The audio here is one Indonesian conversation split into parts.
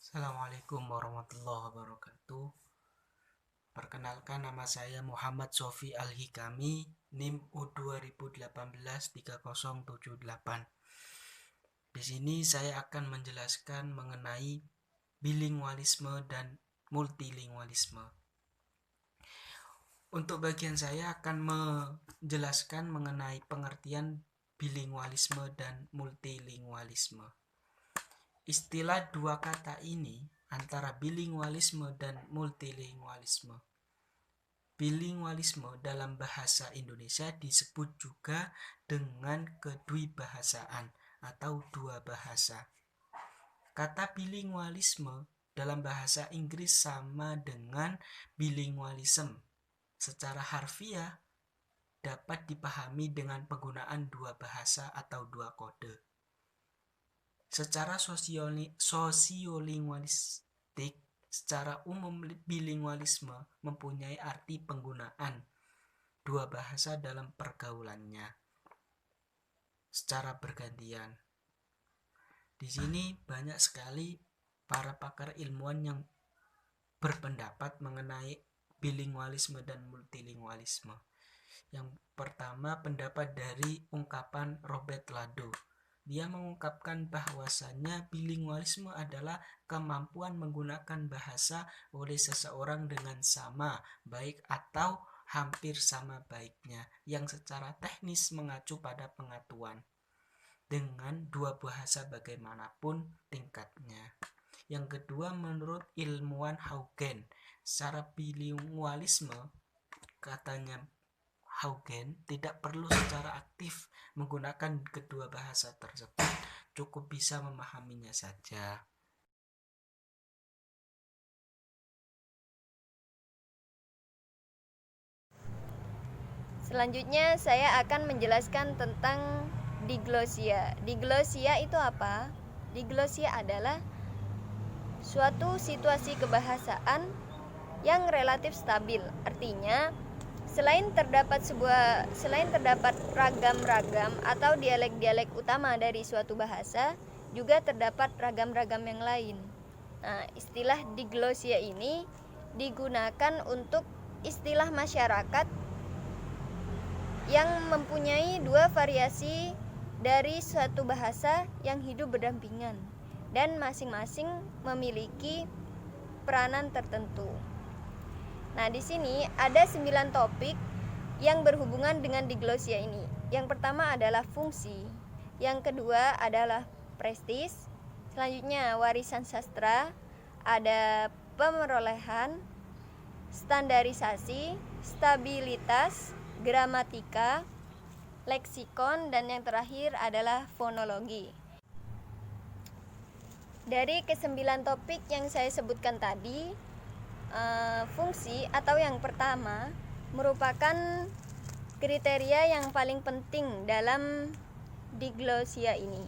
Assalamualaikum warahmatullahi wabarakatuh. Perkenalkan, nama saya Muhammad Sofi Al-Hikami, NIM U2018-3078. Di sini saya akan menjelaskan mengenai bilingualisme dan multilingualisme. Untuk bagian saya akan menjelaskan mengenai pengertian bilingualisme dan multilingualisme. Istilah dua kata ini antara bilingualisme dan multilingualisme. Bilingualisme dalam bahasa Indonesia disebut juga dengan kedwibahasaan atau dua bahasa. Kata bilingualisme dalam bahasa Inggris sama dengan bilingualism. Secara harfiah dapat dipahami dengan penggunaan dua bahasa atau dua kode. Secara sosiolinguistik, secara umum bilingualisme mempunyai arti penggunaan dua bahasa dalam pergaulannya secara bergantian. Di sini banyak sekali para pakar ilmuwan yang berpendapat mengenai bilingualisme dan multilingualisme. Yang pertama, pendapat dari ungkapan Robert Lado. Dia mengungkapkan bahwasannya bilingualisme adalah kemampuan menggunakan bahasa oleh seseorang dengan sama, baik atau hampir sama baiknya, yang secara teknis mengacu pada pengetahuan dengan dua bahasa bagaimanapun tingkatnya. Yang kedua, menurut ilmuwan Haugen, secara bilingualisme, katanya Haugen, tidak perlu secara aktif menggunakan kedua bahasa tersebut, cukup bisa memahaminya saja. Selanjutnya saya akan menjelaskan tentang diglosia. Diglosia itu apa? Diglosia adalah suatu situasi kebahasaan yang relatif stabil. Artinya, selain terdapat ragam-ragam atau dialek-dialek utama dari suatu bahasa, juga terdapat ragam-ragam yang lain. Nah, istilah diglosia ini digunakan untuk istilah masyarakat yang mempunyai dua variasi dari suatu bahasa yang hidup berdampingan dan masing-masing memiliki peranan tertentu. Nah, di sini ada 9 topik yang berhubungan dengan diglosia ini. Yang pertama adalah fungsi, yang kedua adalah prestis, selanjutnya warisan sastra, ada pemerolehan, standarisasi, stabilitas, gramatika, leksikon, dan yang terakhir adalah fonologi. Dari ke-9 topik yang saya sebutkan tadi, fungsi atau yang pertama merupakan kriteria yang paling penting dalam diglosia ini.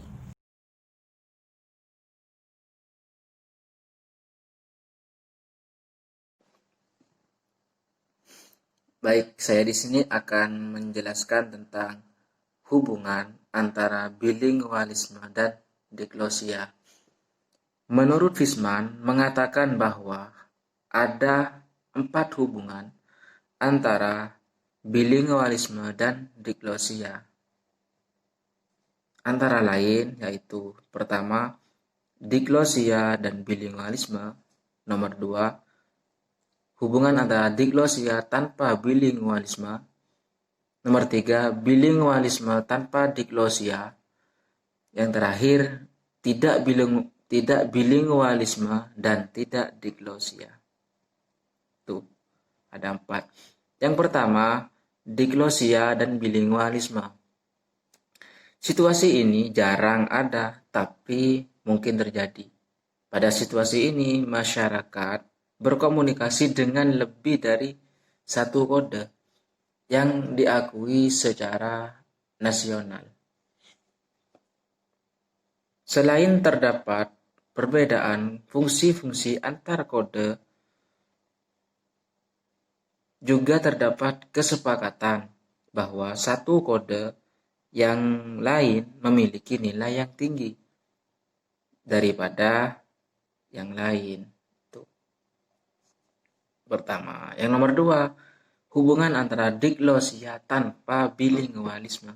Baik, saya di sini akan menjelaskan tentang hubungan antara bilingualisme dan diglosia. Menurut Fishman mengatakan bahwa ada 4 hubungan antara bilingualisme dan diglosia. Antara lain yaitu pertama, diglosia dan bilingualisme. Nomor 2, hubungan antara diglosia tanpa bilingualisme. Nomor 3, bilingualisme tanpa diglosia. Yang terakhir, tidak bilingualisme dan tidak diglosia. Tuh, ada 4. Yang pertama, diglosia dan bilingualisme. Situasi ini jarang ada, tapi mungkin terjadi. Pada situasi ini, masyarakat berkomunikasi dengan lebih dari satu kode yang diakui secara nasional. Selain terdapat perbedaan fungsi-fungsi antar kode, juga terdapat kesepakatan bahwa satu kode yang lain memiliki nilai yang tinggi daripada yang lain. Itu pertama. Yang nomor 2, hubungan antara diglosia tanpa bilingualisme.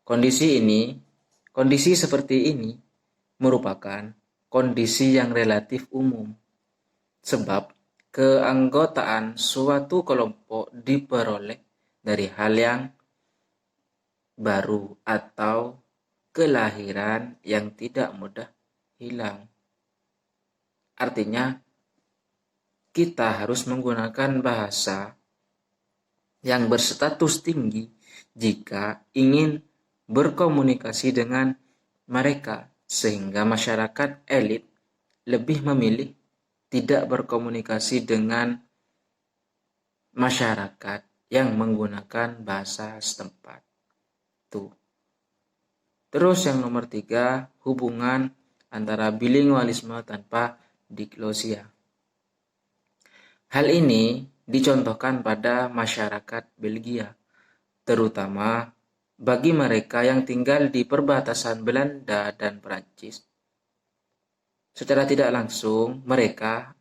Kondisi seperti ini merupakan kondisi yang relatif umum, sebab keanggotaan suatu kelompok diperoleh dari hal yang baru atau kelahiran yang tidak mudah hilang. Artinya, kita harus menggunakan bahasa yang berstatus tinggi jika ingin berkomunikasi dengan mereka, sehingga masyarakat elit lebih memilih tidak berkomunikasi dengan masyarakat yang menggunakan bahasa setempat. Tuh. Terus yang nomor 3, hubungan antara bilingualisme tanpa diglosia. Hal ini dicontohkan pada masyarakat Belgia, terutama bagi mereka yang tinggal di perbatasan Belanda dan Perancis. Secara tidak langsung, mereka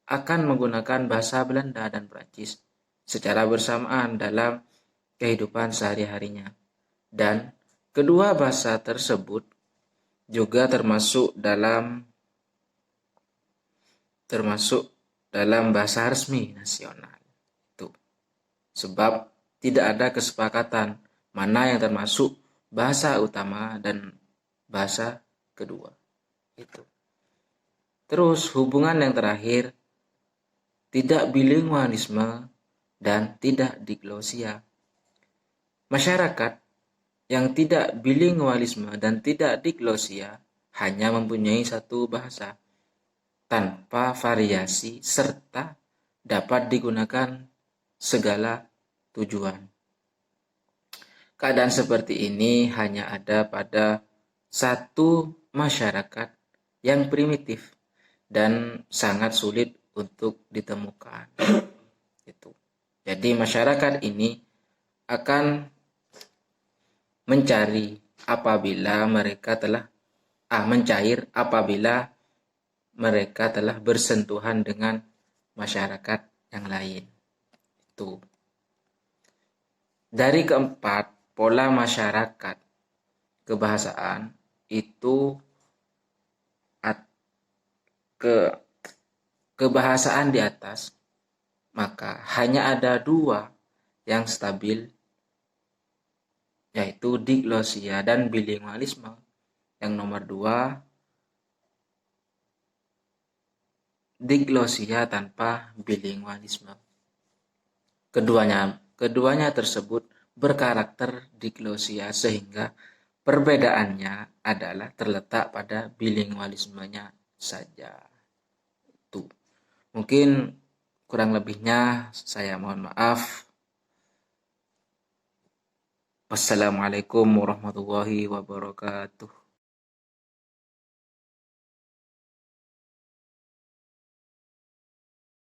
akan menggunakan bahasa Belanda dan Perancis secara bersamaan dalam kehidupan sehari-harinya. Dan kedua bahasa tersebut juga termasuk dalam bahasa resmi nasional. Itu. Sebab tidak ada kesepakatan mana yang termasuk bahasa utama dan bahasa kedua. Itu. Terus hubungan yang terakhir, tidak bilingualisme dan tidak diglosia. Masyarakat yang tidak bilingualisme dan tidak diglosia hanya mempunyai satu bahasa tanpa variasi serta dapat digunakan segala tujuan. Keadaan seperti ini hanya ada pada satu masyarakat yang primitif dan sangat sulit untuk ditemukan. Itu. Jadi masyarakat ini akan mencair apabila mereka telah bersentuhan dengan masyarakat yang lain. Itu. Dari keempat pola masyarakat kebahasaan itu kebahasaan di atas, maka hanya ada 2 yang stabil, yaitu diglosia dan bilingualisme. Yang nomor 2, diglosia tanpa bilingualisme. Keduanya tersebut berkarakter diglosia, sehingga perbedaannya adalah terletak pada bilingualismenya saja. Itu. Mungkin kurang lebihnya saya mohon maaf. Wassalamualaikum warahmatullahi wabarakatuh.